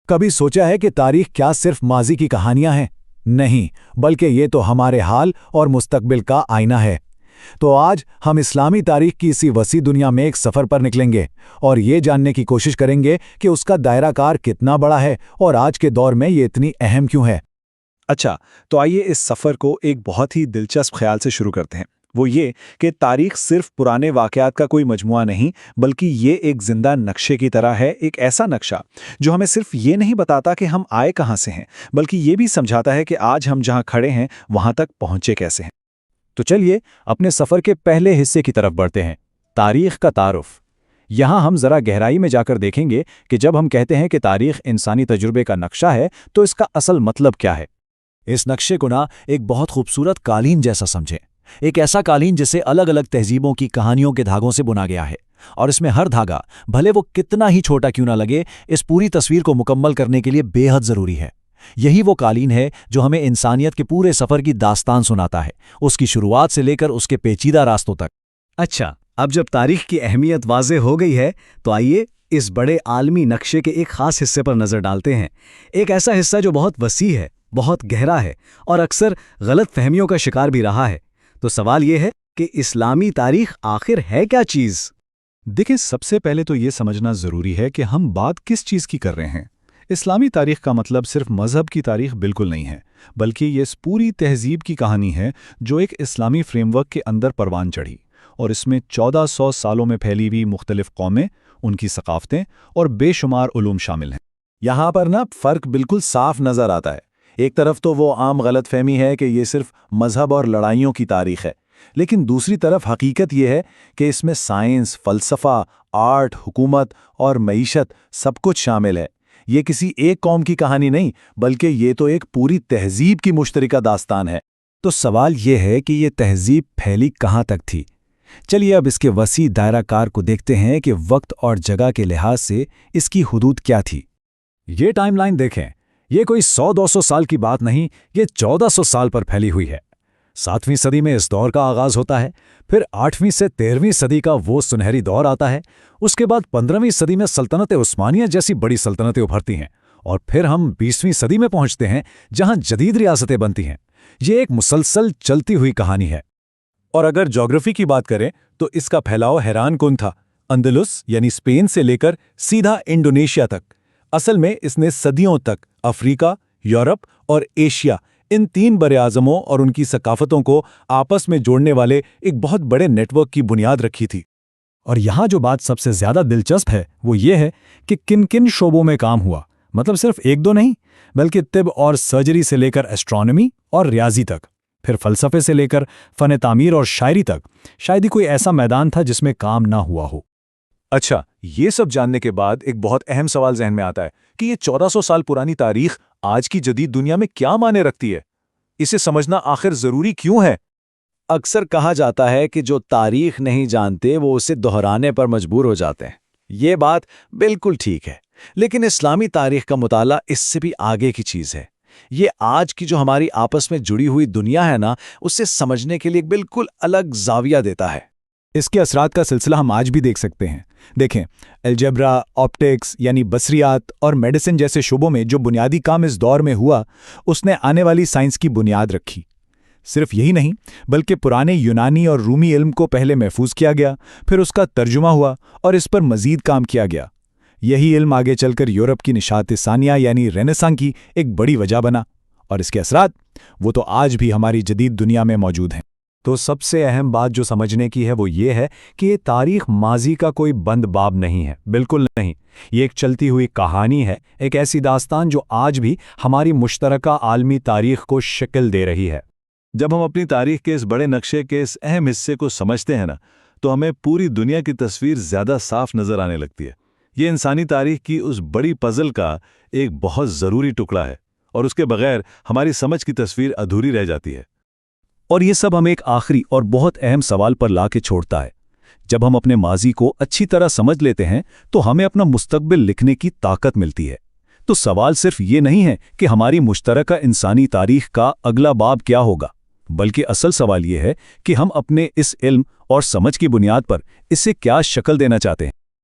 कभी सोचा है कि तारीख क्या सिर्फ माजी की कहानियां हैं? नहीं, बल्कि ये तो हमारे हाल और मुस्तकबिल का आईना है। तो आज हम इस्लामी तारीख की इसी वसी दुनिया में एक सफ़र पर निकलेंगे और ये जानने की कोशिश करेंगे कि उसका दायरा कार कितना बड़ा है और आज के दौर में ये इतनी अहम क्यों है। अच्छा, तो आइए इस सफ़र को एक बहुत ही दिलचस्प ख्याल से शुरू करते हैं। वो ये कि तारीख सिर्फ पुराने वाक़यात का कोई मजमुआ नहीं, बल्कि ये एक जिंदा नक्शे की तरह है। एक ऐसा नक्शा जो हमें सिर्फ ये नहीं बताता कि हम आए कहाँ से हैं, बल्कि ये भी समझाता है कि आज हम जहाँ खड़े हैं वहाँ तक पहुँचे कैसे हैं। तो चलिए अपने सफ़र के पहले हिस्से की तरफ बढ़ते हैं, तारीख का तारुफ। यहाँ हम ज़रा गहराई में जाकर देखेंगे कि जब हम कहते हैं कि तारीख इंसानी तजुर्बे का नक्शा है, तो इसका असल मतलब क्या है। इस नक्शे को ना एक बहुत खूबसूरत कालीन जैसा समझें। एक ऐसा कालीन जिसे अलग अलग तहजीबों की कहानियों के धागों से बुना गया है, और इसमें हर धागा, भले वो कितना ही छोटा क्यों ना लगे, इस पूरी तस्वीर को मुकम्मल करने के लिए बेहद ज़रूरी है। यही वो कालीन है जो हमें इंसानियत के पूरे सफ़र की दास्तान सुनाता है, उसकी शुरुआत से लेकर उसके पेचीदा रास्तों तक। अच्छा, अब जब तारीख की अहमियत वाज़ेह हो गई है, तो आइए इस बड़े आलमी नक्शे के एक ख़ास हिस्से पर नज़र डालते हैं। एक ऐसा हिस्सा जो बहुत वसी है, बहुत गहरा है और अक्सर गलत फहमियों का शिकार भी रहा है। तो सवाल यह है कि इस्लामी तारीख आखिर है क्या चीज़? देखें, सबसे पहले तो ये समझना ज़रूरी है कि हम बात किस चीज़ की कर रहे हैं। इस्लामी तारीख का मतलब सिर्फ मज़हब की तारीख बिल्कुल नहीं है, बल्कि ये इस पूरी तहजीब की कहानी है जो एक इस्लामी फ्रेमवर्क के अंदर परवान चढ़ी, और इसमें 1400 सालों में फैली हुई मुख्तलिफ कौमें, उनकी सकाफ़तें और बेशुमार उलूम शामिल हैं। यहाँ पर ना फ़र्क बिल्कुल साफ नज़र आता है। एक तरफ तो वो आम गलत फहमी है कि ये सिर्फ मज़हब और लड़ाइयों की तारीख है, लेकिन दूसरी तरफ हकीकत ये है कि इसमें साइंस, फ़लसफ़ा, आर्ट, हुकूमत और मईशत सब कुछ शामिल है। ये किसी एक कौम की कहानी नहीं, बल्कि ये तो एक पूरी तहजीब की मुश्तरका दास्तान है। तो सवाल ये है कि ये तहजीब फैली कहाँ तक थी। चलिए अब इसके वसी दायरा कार को देखते हैं कि वक्त और जगह के लिहाज से इसकी हुदूद क्या थी। ये टाइमलाइन देखें, ये कोई 100-200 साल की बात नहीं, ये 1400 साल पर फैली हुई है। 7वीं सदी में इस दौर का आगाज़ होता है, फिर 8वीं से 13वीं सदी का वो सुनहरी दौर आता है। उसके बाद 15वीं सदी में सल्तनत उस्मानिया जैसी बड़ी सल्तनतें उभरती हैं, और फिर हम 20वीं सदी में पहुंचते हैं जहां जदीद रियासतें बनती हैं। ये एक मुसलसल चलती हुई कहानी है। और अगर ज्योग्राफी की बात करें तो इसका फैलाव हैरान कुन था। अंदलुस यानी स्पेन से लेकर सीधा इंडोनेशिया तक। असल में इसने सदियों तक अफ्रीका, यूरोप और एशिया, इन 3 बरे-आज़मों और उनकी सकाफतों को आपस में जोड़ने वाले एक बहुत बड़े नेटवर्क की बुनियाद रखी थी। और यहाँ जो बात सबसे ज़्यादा दिलचस्प है वो ये है कि किन किन शोबों में काम हुआ। मतलब सिर्फ 1-2 नहीं, बल्कि तिब और सर्जरी से लेकर एस्ट्रोनॉमी और रियाजी तक, फिर फ़लसफ़े से लेकर फ़न तामीर और शायरी तक। शायद ही कोई ऐसा मैदान था जिसमें काम ना हुआ हो। अच्छा, ये सब जानने के बाद एक बहुत अहम सवाल जहन में आता है कि ये 1400 साल पुरानी तारीख आज की जदीद दुनिया में क्या माने रखती है। इसे समझना आखिर ज़रूरी क्यों है? अक्सर कहा जाता है कि जो तारीख नहीं जानते वो उसे दोहराने पर मजबूर हो जाते हैं। ये बात बिल्कुल ठीक है, लेकिन इस्लामी तारीख का मुताला इससे भी आगे की चीज़ है। ये आज की जो हमारी आपस में जुड़ी हुई दुनिया है ना, उससे समझने के लिए एक बिल्कुल अलग जाविया देता है। इसके असरात का सिलसिला हम आज भी देख सकते हैं। देखें, अलजेब्रा, ऑप्टिक्स यानी बसरियात और मेडिसिन जैसे शोबों में जो बुनियादी काम इस दौर में हुआ, उसने आने वाली साइंस की बुनियाद रखी। सिर्फ यही नहीं, बल्कि पुराने यूनानी और रूमी इल्म को पहले महफूज किया गया, फिर उसका तर्जुमा हुआ और इस पर मजीद काम किया गया। यही इल्म आगे चलकर यूरोप की निशात सानिया यानी रेनेसां की एक बड़ी वजह बना, और इसके असरात वो तो आज भी हमारी जदीद दुनिया में मौजूद हैं। तो सबसे अहम बात जो समझने की है वो ये है कि ये तारीख माजी का कोई बंद बाब नहीं है, बिल्कुल नहीं। ये एक चलती हुई कहानी है, एक ऐसी दास्तान जो आज भी हमारी मुश्तरका आलमी तारीख को शक्ल दे रही है। जब हम अपनी तारीख के इस बड़े नक्शे के इस अहम हिस्से को समझते हैं ना, तो हमें पूरी दुनिया की तस्वीर ज़्यादा साफ नज़र आने लगती है। ये इंसानी तारीख की उस बड़ी पज़ल का एक बहुत ज़रूरी टुकड़ा है, और उसके बगैर हमारी समझ की तस्वीर अधूरी रह जाती है। और ये सब हमें एक आखिरी और बहुत अहम सवाल पर ला के छोड़ता है। जब हम अपने माजी को अच्छी तरह समझ लेते हैं तो हमें अपना मुस्तकबिल लिखने की ताकत मिलती है। तो सवाल सिर्फ ये नहीं है कि हमारी मुश्तरका इंसानी तारीख का अगला बाब क्या होगा, बल्कि असल सवाल ये है कि हम अपने इस इल्म और समझ की बुनियाद पर इसे क्या शक्ल देना चाहते हैं।